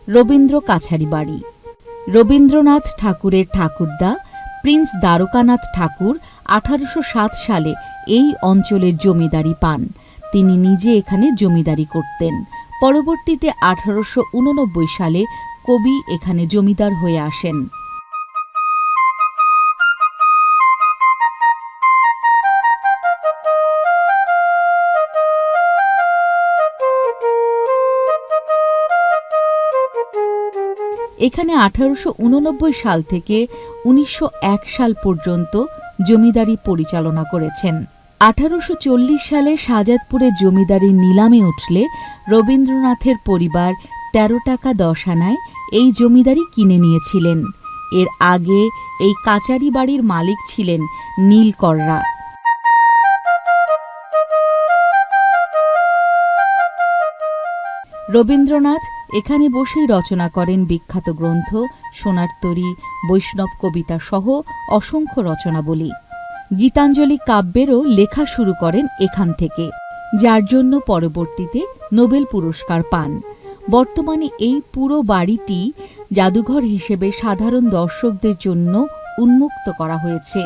রবীন্দ্র কাছারি বাড়ি। রবীন্দ্রনাথ ঠাকুরের ঠাকুরদা প্রিন্স দ্বারকানাথ ঠাকুর 1807 সালে এই অঞ্চলের জমিদারি পান। তিনি নিজে এখানে জমিদারি করতেন। পরবর্তীতে 1889 সালে কবি এখানে জমিদার হয়ে আসেন। এখানে 1889 সাল থেকে 1901 সাল পর্যন্ত জমিদারি পরিচালনা করেছেন। 1840 সালে শাহজাদপুরে জমিদারি নিলামে উঠলে রবীন্দ্রনাথের পরিবার 13 টাকা 10 আনায় এই জমিদারি কিনে নিয়েছিলেন। এর আগে এই কাচারি বাড়ির মালিক ছিলেন নীলকররা। রবীন্দ্রনাথ এখানে বসেই রচনা করেন বিখ্যাত গ্রন্থ সোনার তরী, বৈষ্ণব কবিতা সহ অসংখ্য রচনাবলী। গীতাঞ্জলি কাব্যেরও লেখা শুরু করেন এখান থেকে, যার জন্য পরবর্তীতে নোবেল পুরস্কার পান। বর্তমানে এই পুরো বাড়িটি জাদুঘর হিসেবে সাধারণ দর্শকদের জন্য উন্মুক্ত করা হয়েছে।